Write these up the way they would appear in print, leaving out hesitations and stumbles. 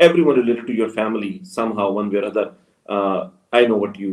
everyone related to your family somehow one way or other, I know what you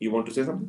you want to say something?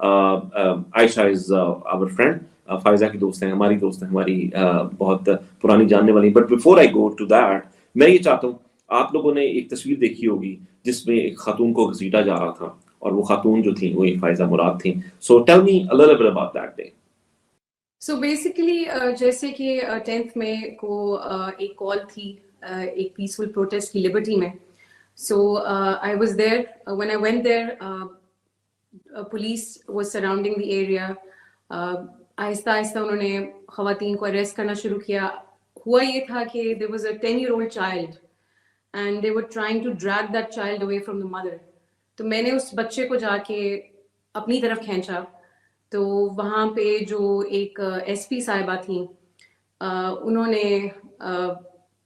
Ayesha is our friend, Faiza کی دوست ہیں, ہماری دوست ہیں, ہماری بہت پرانی جاننے والی. But before I go to that, میں یہ چاہتا ہوں, آپ لوگوں نے ایک تصویر دیکھی ہوگی جس میں ایک خاتون کو گھسیٹا جا رہا تھا, اور وہ خاتون جو تھیں وہ ایک فائزہ مراد تھیں. So tell me a little bit about that day. So basically جیسے کہ 10th میں کو ایک کال تھی ایک پیسفل پروٹیسٹ کی لبرٹی میں. So I was there. When I went there, police was surrounding the area. آہستہ آہستہ انہوں نے خواتین کو اریسٹ کرنا شروع کیا. ہوا یہ تھا کہ there was a 10-year-old child and they were trying to drag that child away from the mother. تو میں نے اس بچے کو جا کے اپنی طرف کھینچا. تو وہاں پہ جو ایک ایس پی صاحبہ تھیں, انہوں نے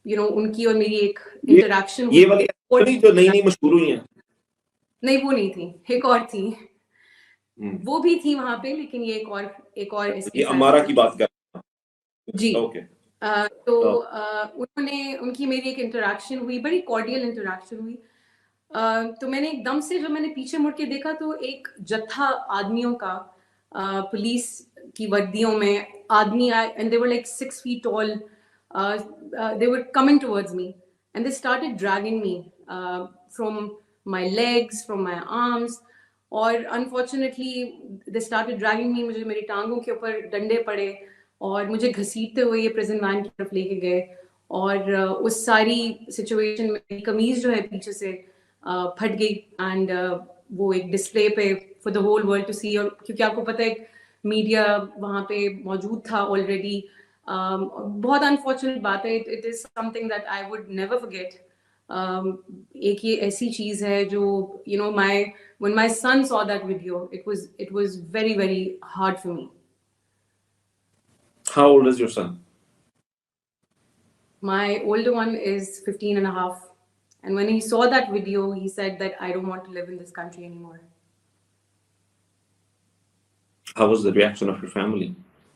ان کی اور میری ایک انٹریکشن. یہ والی جو نئی مشہور ہوئی ہیں, نہیں وہ نہیں تھی, ایک اور تھی. وہ بھی تھی وہاں پہ, لیکن یہ ایک اور ایس پی امارا کی بات کر جی. تو ان کی میری ایک انٹریکشن ہوئی, بڑی کارڈیل انٹریکشن ہوئی. تو میں نے ایک دم سے جب میں نے پیچھے مڑ کے دیکھا تو ایک جتھا آدمیوں کا, پولیس کی وردیوں میں آدمی آئے, and they were like 6 feet tall. They were coming towards me and they started dragging me from my legs, from my arms. اور unfortunately they started dragging me, مجھے میری ٹانگوں کے اوپر ڈنڈے پڑے اور مجھے گھسیٹتے ہوئے یہ پریزن وین کی طرف لے کے گئے. اور اس ساری سچویشن میں میری قمیض جو ہے پیچھے سے پھٹ گئی, اینڈ وہ ایک ڈسپلے پہ for the whole world to see. اور کیونکہ آپ کو پتہ ہے میڈیا وہاں پہ موجود تھا آلریڈی. بہت انفارچونیٹ بات ہے. It is some thing that I would never forget. ایک یہ ایسی چیز ہے جو when my son saw that video, it was very, very hard for me. How old is your son? My older one is 15 and a half. And when he saw that video, he said that I don't want to live in this country anymore. How was the reaction of your family,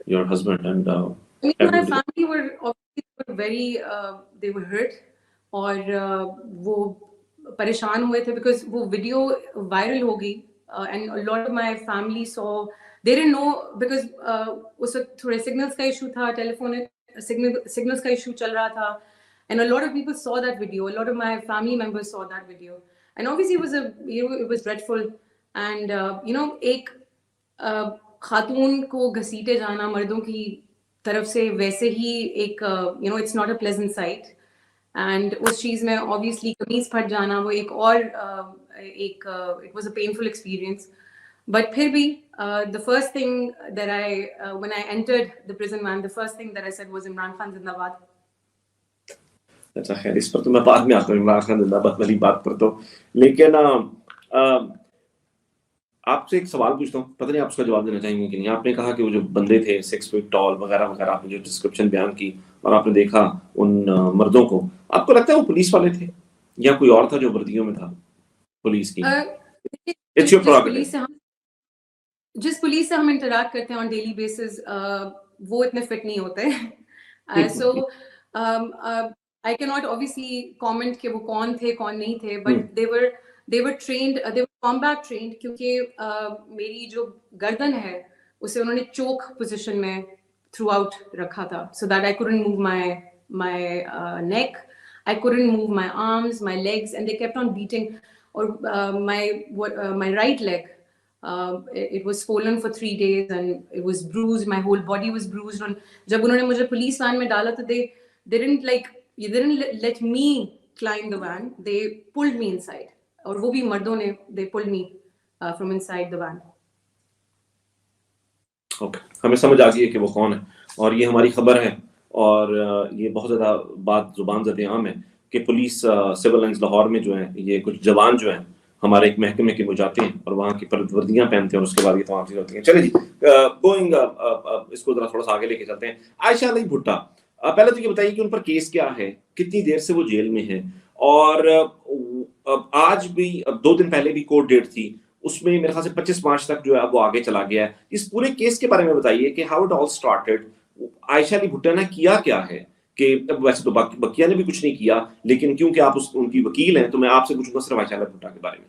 your husband and my family were obviously very they were hurt, اور وہ پریشان ہوئے تھے because وہ video viral ہو گئی. And a lot of my family saw, they didn't know because اس وقت تھوڑے signals کا ایشو تھا, ٹیلیفون سگنلس کا ایشو چل رہا تھا. And a lot of people saw that video. A lot of my family members saw that video. And obviously it was dreadful. And ایک خاتون کو گھسیٹے جانا مردوں کی طرف سے ویسے ہی ایک it's not a pleasant sight. And اس چیز میں obviously قمیض پھٹ جانا وہ ایک اور ایک it was a painful experience. But پھر بھی the first thing that when I entered the prison van, the first thing that I said was Imran Khan Zindabad. اچھا خیر, اس پر تو میں بعد میں آتا ہوں عمران خان زندہ باد والی بات پر. تو لیکن آپ سے ایک سوال پوچھتا ہوں, پتہ نہیں آپ اس کا جواب دینا چاہیں گے کہ نہیں. آپ نے کہا کہ وہ جو بندے تھے 6 feet tall وغیرہ وغیرہ, آپ نے جو ڈسکرپشن بیان کی اور آپ نے دیکھا ان مردوں کو, آپ کو لگتا ہے وہ پولیس والے تھے یا کوئی اور تھا جو وردیوں میں تھا پولیس کی؟ جس پولیس سے ہم انٹریکٹ کرتے ہیں آن ڈیلی بیسز وہ اتنے فٹ نہیں ہوتے. سو I cannot obviously comment کہ وہ کون تھے کون نہیں تھے, but they were trained, they were combat trained, کیونکہ میری جو گردن ہے اسے انہوں نے چوک پوزیشن میں تھرو آؤٹ رکھا تھا, so that I couldn't move my neck, I couldn't move my arms, my legs, and they kept on beating. Or my right leg, it was swollen for 3 days and it was bruised, my whole body was bruised. And جب انہوں نے مجھے police when میں ڈالا تو they didn't let me climb the van, they pulled me inside. اور وہ بھی مردوں نے they pulled me from inside the van. Okay, ہمیں سمجھ آ گئی ہے کہ وہ کون ہے, اور یہ ہماری خبر ہے, اور یہ بہت زیادہ بات زبان زد عام ہے کہ پولیس سول لائنز لاہور میں جو ہیں یہ کچھ جوان جو ہیں ہمارے ایک محکمے کے وہ جاتے ہیں اور وہاں کی وردیاں پہنتے ہیں اور اس کے بعد یہ تمام چیزیں ہوتی ہیں. چلے جی, گوئنگ اس کو ذرا تھوڑا سا آگے لے کے چلتے ہیں. عائشہ علی بھٹا, پہلے تو یہ بتائیے کہ ان پر کیس کیا ہے, کتنی دیر سے وہ جیل میں ہیں, اور آج بھی 2 دن پہلے بھی کورٹ ڈیٹ تھی, اس میں میرے خیال سے 25 مارچ تک جو ہے وہ آگے چلا گیا ہے. اس پورے کیس کے بارے میں بتائیے کہ ہاؤ اٹ آل اسٹارٹڈ, عائشہ علی بھٹا نے کیا ہے, کہ ویسے تو بقیہ نے بھی کچھ نہیں کیا, لیکن کیونکہ آپ ان کی وکیل ہیں تو میں آپ سے پوچھوں گا صرف عائشہ علی بھٹا کے بارے میں.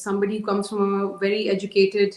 somebody who comes from a very educated,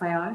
FIR.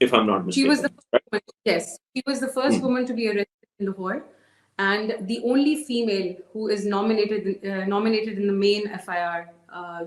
if I'm not She was the mistaken. first woman, yes, she was the first woman to be arrested in Lahore, and the only female who is nominated in the main FIR,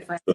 FIR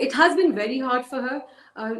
It has been very hard for her.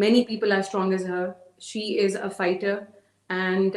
many people as strong as her. She is a fighter, and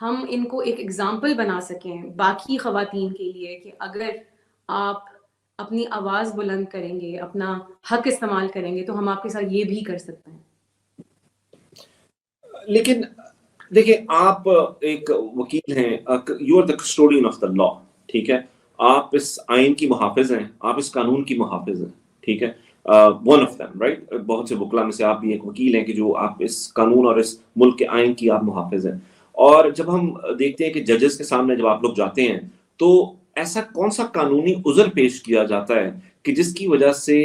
ہم ان کو ایک example بنا سکیں باقی خواتین کے لیے کہ اگر آپ اپنی آواز بلند کریں گے، اپنا حق استعمال کریں گے تو ہم آپ کے ساتھ یہ بھی کر سکتے ہیں. لیکن دیکھیں آپ ایک وکیل ہیں، you are the custodian of the law, ٹھیک ہے، آپ اس آئین کی محافظ ہیں، آپ اس قانون کی محافظ ہیں، ٹھیک ہے، ون آف دم رائٹ، بہت سے وکلا میں سے آپ بھی ایک وکیل ہیں کہ جو آپ اس قانون اور اس ملک کے آئین کی آپ محافظ ہیں. اور جب ہم دیکھتے ہیں کہ ججز کے سامنے جب آپ لوگ جاتے ہیں تو ایسا کون سا قانونی عذر پیش کیا جاتا ہے کہ جس کی وجہ سے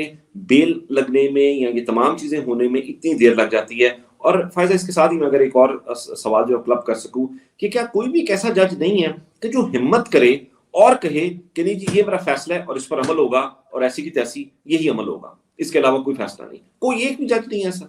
بیل لگنے میں یا یہ تمام چیزیں ہونے میں اتنی دیر لگ جاتی ہے؟ اور فائزہ اس کے ساتھ ہی میں اگر ایک اور سوال جو کلب کر سکوں کہ کیا کوئی بھی ایک ایسا جج نہیں ہے کہ جو ہمت کرے اور کہے کہ نہیں جی یہ میرا فیصلہ ہے اور اس پر عمل ہوگا اور ایسی کی تیسی یہی عمل ہوگا، اس کے علاوہ کوئی فیصلہ نہیں؟ کوئی ایک بھی جج نہیں ہے ایسا؟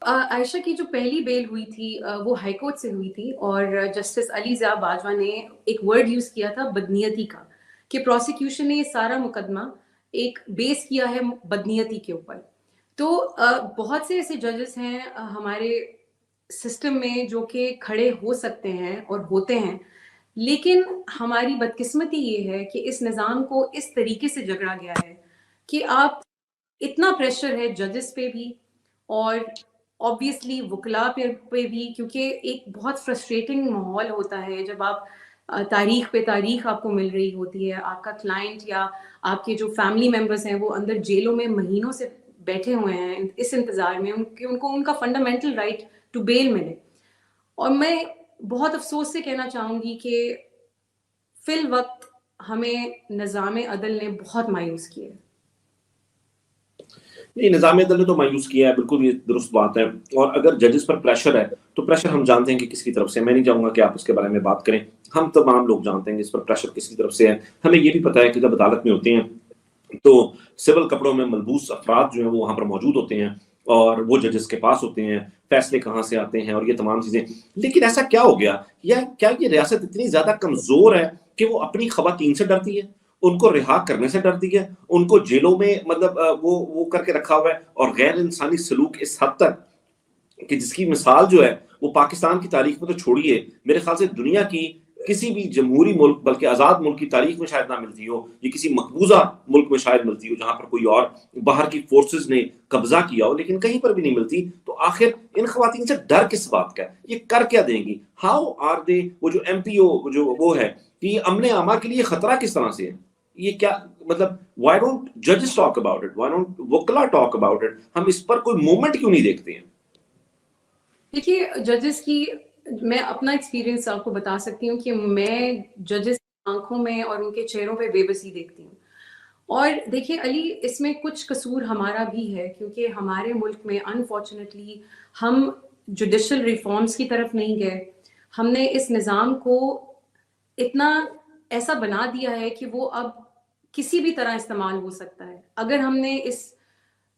عائشہ کی جو پہلی بیل ہوئی تھی وہ ہائی کورٹ سے ہوئی تھی، اور جسٹس علی ضیاء باجوہ نے ایک ورڈ یوز کیا تھا بدنیتی کا، کہ پروسیکیوشن نے یہ سارا مقدمہ ایک بیس کیا ہے بدنیتی کے اوپر. تو بہت سے ایسے ججز ہیں ہمارے سسٹم میں جو کہ کھڑے ہو سکتے ہیں اور ہوتے ہیں، لیکن ہماری بدقسمتی یہ ہے کہ اس نظام کو اس طریقے سے جگڑا گیا ہے کہ آپ اتنا پریشر ہے ججز پہ بھی اور آبویسلی وکلا پہ بھی، کیونکہ ایک بہت فرسٹریٹنگ ماحول ہوتا ہے جب آپ تاریخ پہ تاریخ آپ کو مل رہی ہوتی ہے، آپ کا کلائنٹ یا آپ کے جو فیملی ممبرس ہیں وہ اندر جیلوں میں مہینوں سے بیٹھے ہوئے ہیں اس انتظار میں کہ ان کو ان کا فنڈامنٹل رائٹ ٹو بیل ملے. اور میں بہت افسوس سے کہنا چاہوں گی کہ فی الوقت ہمیں نظام عدل نے بہت مایوس کیا ہے. نہیں، نظام عدل نے تو مایوس کیا ہے، بالکل یہ درست بات ہے. اور اگر ججز پر پریشر ہے تو پریشر ہم جانتے ہیں کہ کس کی طرف سے، میں نہیں چاہوں گا کہ آپ اس کے بارے میں بات کریں، ہم تمام لوگ جانتے ہیں کہ اس پر پریشر کس کی طرف سے ہے. ہمیں یہ بھی پتہ ہے کہ جب عدالت میں ہوتے ہیں تو سول کپڑوں میں ملبوس افراد جو ہیں وہ وہاں پر موجود ہوتے ہیں اور وہ ججز کے پاس ہوتے ہیں، فیصلے کہاں سے آتے ہیں اور یہ تمام چیزیں. لیکن ایسا کیا ہو گیا، یا کیا یہ ریاست اتنی زیادہ کمزور ہے کہ وہ اپنی خواتین سے ڈرتی ہے، ان کو رہا کرنے سے ڈرتی ہے، ان کو جیلوں میں مطلب وہ کر کے رکھا ہوا ہے، اور غیر انسانی سلوک اس حد تک کہ جس کی مثال جو ہے وہ پاکستان کی تاریخ میں تو چھوڑیے، میرے خیال سے دنیا کی کسی بھی جمہوری ملک بلکہ آزاد ملک کی تاریخ میں شاید نہ ملتی ہو، یہ کسی مقبوضہ ملک میں شاید ملتی ہو جہاں پر کوئی اور باہر کی فورسز نے قبضہ کیا ہو، لیکن کہیں پر بھی نہیں ملتی. تو آخر ان خواتین سے ڈر کس بات کا ہے؟ یہ کر کیا دیں گی؟ ہاؤ آر دے؟ وہ جو ایم پی او جو وہ ہے کہ یہ امن عامہ کے لیے خطرہ کس طرح سے ہے؟ یہ کیا مطلب وائی ڈونٹ ججز talk about it, why don't وکلا ٹاک اباؤٹ اٹ؟ ہم اس پر کوئی موومنٹ کیوں نہیں دیکھتے ہیں؟ دیکھیے ججز کی میں اپنا ایکسپیرینس آپ کو بتا سکتی ہوں کہ میں ججز کی آنکھوں میں اور ان کے چہروں پہ بے بسی دیکھتی ہوں. اور دیکھیے علی، اس میں کچھ قصور ہمارا بھی ہے کیونکہ ہمارے ملک میں انفارچونیٹلی ہم جوڈیشل ریفارمز کی طرف نہیں گئے. ہم نے اس نظام کو اتنا ایسا بنا دیا ہے کہ وہ اب کسی بھی طرح استعمال ہو سکتا ہے. اگر ہم نے اس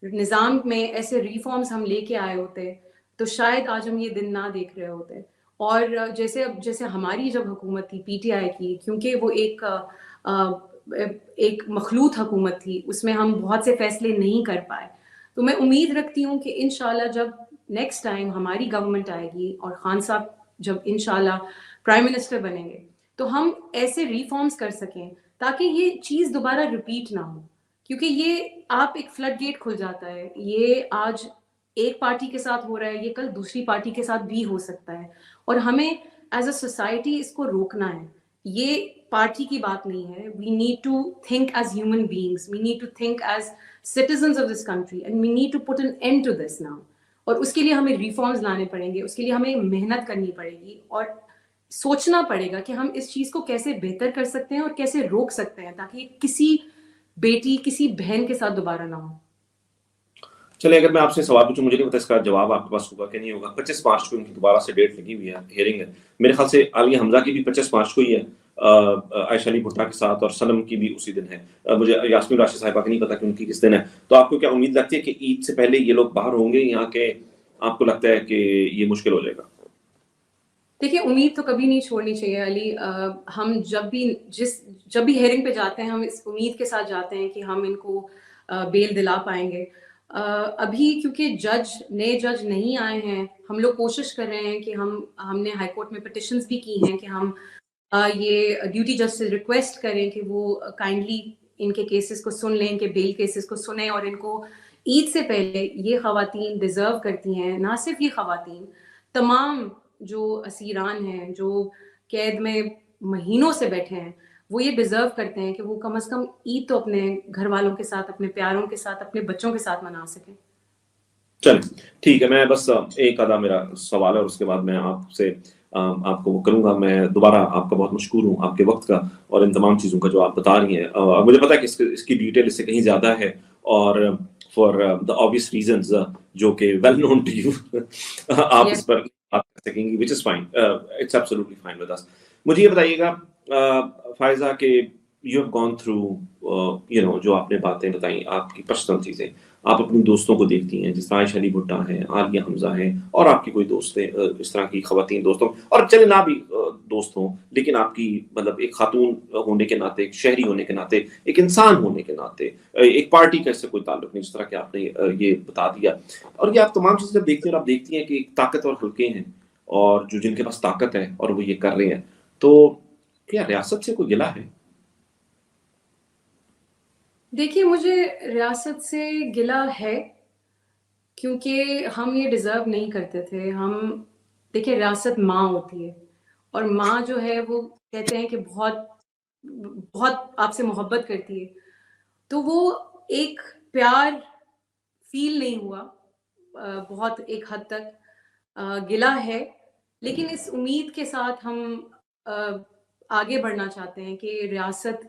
نظام میں ایسے ریفارمز ہم لے کے آئے ہوتے تو شاید آج ہم یہ دن نہ دیکھ رہے ہوتے. اور جیسے ہماری جب حکومت تھی پی ٹی آئی کی، کیونکہ وہ ایک مخلوط حکومت تھی، اس میں ہم بہت سے فیصلے نہیں کر پائے. تو میں امید رکھتی ہوں کہ انشاءاللہ جب نیکسٹ ٹائم ہماری گورنمنٹ آئے گی اور خان صاحب جب انشاءاللہ پرائم منسٹر بنیں گے تو ہم ایسے ریفارمز کر سکیں تاکہ یہ چیز دوبارہ ریپیٹ نہ ہو. کیونکہ یہ آپ ایک فلڈ گیٹ کھل جاتا ہے، یہ آج ایک پارٹی کے ساتھ ہو رہا ہے، یہ کل دوسری پارٹی کے ساتھ بھی ہو سکتا ہے. اور ہمیں ایز اے سوسائٹی اس کو روکنا ہے. یہ پارٹی کی بات نہیں ہے. We need to think as human beings, we need to think as citizens of this country and we need to put an end to this now. اور اس کے لیے ہمیں ریفارمز لانے پڑیں گے، اس کے لیے ہمیں محنت کرنی پڑے گی اور سوچنا پڑے گا کہ ہم اس چیز کو کیسے بہتر کر سکتے ہیں اور کیسے روک سکتے ہیں تاکہ کسی بیٹی کسی بہن کے ساتھ دوبارہ نہ ہو. چلے اگر میں آپ سے سوال پوچھوں، مجھے نہیں پتا اس کا جواب آپ کے پاس ہوگا کہ نہیں ہوگا. 25 مارچ کو ان کی دوبارہ سے ڈیٹ لگی ہوئی ہے، ہیئرنگ ہے. میرے خیال سے عالیہ حمزہ کی بھی 25 مارچ کو ہی ہے، عائشہ علی بھٹا کے ساتھ، اور صنم کی بھی اسی دن ہے. مجھے یاسمین راشد صاحبہ کا نہیں پتا کہ ان کی کس دن ہے. تو آپ کو کیا امید لگتی ہے کہ عید سے پہلے یہ لوگ باہر ہوں گے، یہاں کے آپ کو لگتا ہے کہ یہ مشکل ہو جائے گا؟ دیکھیے امید تو کبھی نہیں چھوڑنی چاہیے علی. ہم جب بھی ہیئرنگ پہ جاتے ہیں ہم اس امید کے ساتھ جاتے ہیں کہ ہم ان کو بیل دلا پائیں گے. ابھی کیونکہ نئے جج نہیں آئے ہیں، ہم لوگ کوشش کر رہے ہیں کہ ہم نے ہائی کورٹ میں پٹیشنز بھی کی ہیں کہ ہم یہ ڈیوٹی جج سے ریکویسٹ کریں کہ وہ کائنڈلی ان کے کیسز کو سن لیں، ان کے بیل کیسز کو سنیں، اور ان کو عید سے پہلے یہ خواتین ڈیزرو کرتی ہیں، نہ صرف یہ خواتین، تمام جو اسیران ہیں جو قید میں مہینوں سے بیٹھے ہیں، وہ یہ ڈیزرو کرتے ہیں کہ وہ کم از کم عید تو اپنے گھر والوں کے ساتھ، اپنے پیاروں کے ساتھ، اپنے بچوں کے ساتھ منا سکیں۔ چلیں ٹھیک ہے، میں بس ایک آدھا میرا سوال ہے اور اس کے بعد میں آپ سے آپ کو وہ کروں گا۔ میں دوبارہ آپ کا بہت مشکور ہوں آپ کے وقت کا اور ان تمام چیزوں کا جو آپ بتا رہی ہیں۔ مجھے پتا ہے کہ اس کی ڈیٹیل اس سے کہیں زیادہ ہے، اور فار دا obvious reasons جو کہ ویل نون ٹو یو آپ اس پر بات کر سکیں گی، which is fine, it's absolutely fine with us۔ مجھے یہ بتائیے گا فائزہ کہ you have gone through جو آپ نے باتیں بتائیں، آپ کی پرسنل چیزیں، آپ اپنی دوستوں کو دیکھتی ہیں جس طرح عائشہ علی بھٹا ہیں، عالیہ حمزہ ہیں، اور آپ کی کوئی دوست ہیں اس طرح کی خواتین دوستوں، اور چلے نہ بھی دوست ہوں، لیکن آپ کی مطلب ایک خاتون ہونے کے ناطے، ایک شہری ہونے کے ناطے، ایک انسان ہونے کے ناطے، ایک پارٹی کا اس سے کوئی تعلق نہیں، جس طرح کہ آپ نے یہ بتا دیا، اور یہ آپ تمام چیزیں جب دیکھتی ہیں اور آپ دیکھتی ہیں کہ ایک طاقتور حلقے ہیں اور جن کے پاس طاقت ہے اور وہ یہ کر رہے ہیں، تو کیا ریاست سے کوئی گلہ ہے؟ دیکھیے، مجھے ریاست سے گلہ ہے کیونکہ ہم یہ ڈیزرو نہیں کرتے تھے۔ دیکھیے، ریاست ماں ہوتی ہے، اور ماں جو ہے وہ کہتے ہیں کہ بہت بہت آپ سے محبت کرتی ہے، تو وہ ایک پیار فیل نہیں ہوا، بہت ایک حد تک گلہ ہے، لیکن اس امید کے ساتھ ہم آگے بڑھنا چاہتے ہیں کہ ریاست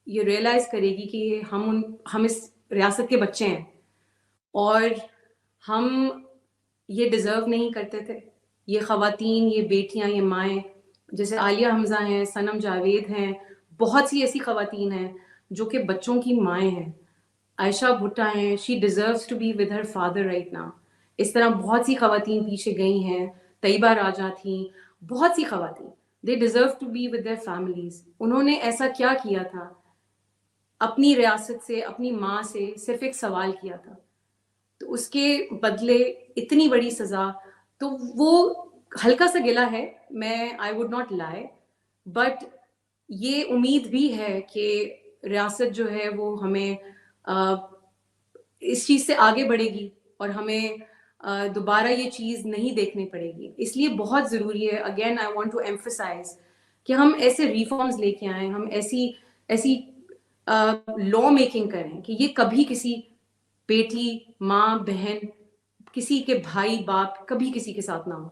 یہ ریئلائز کرے گی کہ ہم اس ریاست کے بچے ہیں، اور ہم یہ ڈیزرو نہیں کرتے تھے۔ یہ خواتین، یہ بیٹیاں، یہ مائیں، جیسے عالیہ حمزہ ہیں، صنم جاوید ہیں، بہت سی ایسی خواتین ہیں جو کہ بچوں کی مائیں ہیں۔ عائشہ بھٹا ہیں، she deserves to be with her father right now. اس طرح بہت سی خواتین پیچھے گئی ہیں، طیبہ راجہ تھیں، بہت سی خواتین، they deserve to be with their families. انہوں نے ایسا کیا کیا تھا؟ اپنی ریاست سے، اپنی ماں سے صرف ایک سوال کیا تھا، تو اس کے بدلے اتنی بڑی سزا، تو وہ ہلکا سا گلہ ہے، میں I would not lie, but یہ امید بھی ہے کہ ریاست جو ہے وہ ہمیں اس چیز سے آگے بڑھے گی، اور ہمیں دوبارہ یہ چیز نہیں دیکھنے پڑے گی۔ اس لیے بہت ضروری ہے، again I want to emphasise, کہ ہم ایسے ریفارمز لے کے آئیں، ہم ایسی لا میکنگ کریں کہ یہ کبھی کسی بیٹی، ماں، بہن، کسی کے بھائی، باپ، کبھی کسی کے ساتھ نہ ہو۔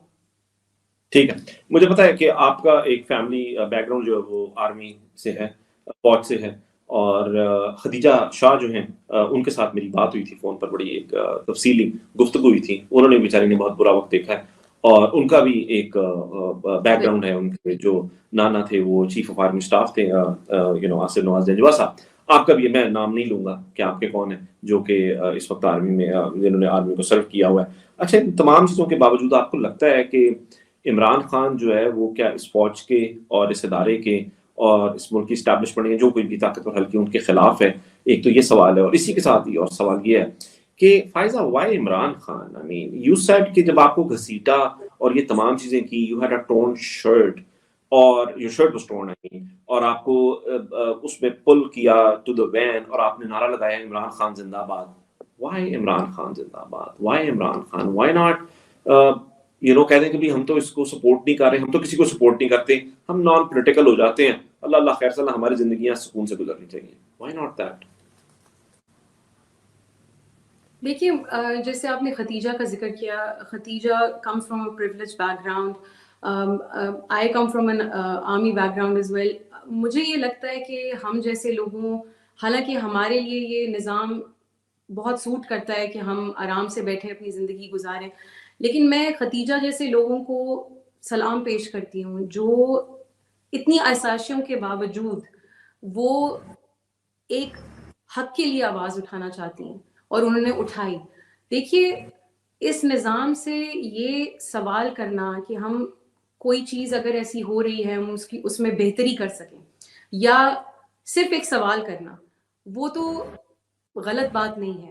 ٹھیک ہے، مجھے پتا ہے کہ آپ کا ایک فیملی بیک گراؤنڈ جو ہے وہ آرمی سے ہے، فوج سے ہے، اور خدیجہ شاہ جو ہیں ان کے ساتھ میری بات ہوئی تھی فون پر، بڑی ایک تفصیلی گفتگو ہوئی تھی، انہوں نے بیچاری نے بہت برا وقت دیکھا ہے، اور ان کا بھی ایک بیک گراؤنڈ ہے، ان کے جو نانا تھے وہ چیف آف آرمی اسٹاف تھے، آصف نواز جنجوا صاحب۔ آپ کا بھی میں نام نہیں لوں گا کہ آپ کے کون ہیں جو کہ اس وقت آرمی میں، جنہوں نے آرمی کو سرو کیا ہوا ہے۔ اچھا، ان تمام چیزوں کے باوجود آپ کو لگتا ہے کہ عمران خان جو ہے وہ کیا اس فوج کے اور اس ادارے کے اور اس ملک کی اسٹیبلشمنٹ کے جو کوئی بھی طاقتور حلقے ان کے خلاف ہے؟ ایک تو یہ سوال ہے، اور اسی کے ساتھ ہی اور سوال یہ ہے کہ Faiza, why Imran Khan? I mean you said کہ جب آپ کو گھسیٹا اور یہ تمام چیزیں کی، you had a torn shirt, اور یور شرٹ واز ٹورن، آئی مین، اور آپ کو اس میں پل کیا ٹو دا وین، اور آپ نے نعرہ لگایا عمران خان زندہ باد۔ وائی عمران خان زندہ باد؟ Why Imran Khan? Why not کہہ دیں کہ بھی ہم تو اس کو سپورٹ نہیں کر رہے، ہم تو کسی کو سپورٹ نہیں کرتے، ہم نان پولیٹیکل ہو جاتے ہیں، اللہ اللہ خیر صلاح، ہماری زندگیاں سکون سے گزرنی چاہیے۔ Why not that? دیکھیے، جیسے آپ نے ختیجہ کا ذکر کیا، Khadija come from a privilege background, I come from an army background as well. مجھے یہ لگتا ہے کہ ہم جیسے لوگوں، حالانکہ ہمارے لیے یہ نظام بہت سوٹ کرتا ہے کہ ہم آرام سے بیٹھے اپنی زندگی گزاریں، لیکن میں ختیجہ جیسے لوگوں کو سلام پیش کرتی ہوں جو اتنی آسائشوں کے باوجود وہ ایک حق کے لیے آواز اٹھانا چاہتی ہیں، اور انہوں نے اٹھائی۔ دیکھیے، اس نظام سے یہ سوال کرنا کہ ہم کوئی چیز اگر ایسی ہو رہی ہے ہم اس میں بہتری کر سکیں، یا صرف ایک سوال کرنا، وہ تو غلط بات نہیں ہے۔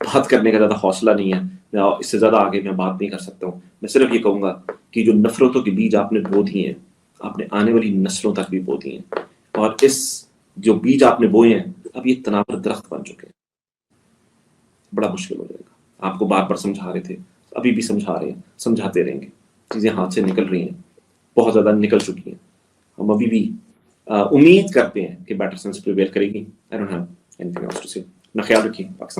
بات کرنے کا زیادہ حوصلہ نہیں ہے، میں اس سے زیادہ آگے میں بات نہیں کر سکتا ہوں. میں صرف یہ کہوں گا کہ جو نفرتوں کے بیج آپ نے بو دیے ہیں، آپ نے آنے والی نسلوں تک بھی بو دیے ہیں، اور اس جو بیج آپ نے بوئے ہیں اب یہ تناور درخت بن چکے ہیں. بڑا مشکل ہو جائے گا. آپ کو بار بار سمجھا رہے تھے، ابھی بھی سمجھا رہے ہیں، سمجھاتے رہیں گے. چیزیں ہاتھ سے نکل رہی ہیں، بہت زیادہ نکل چکی ہیں. ہم ابھی بھی امید کرتے ہیں کہ بیٹر سینس پریویل کرے گی. I don't have anything else to say. اپنا خیال رکھیے. پاکستان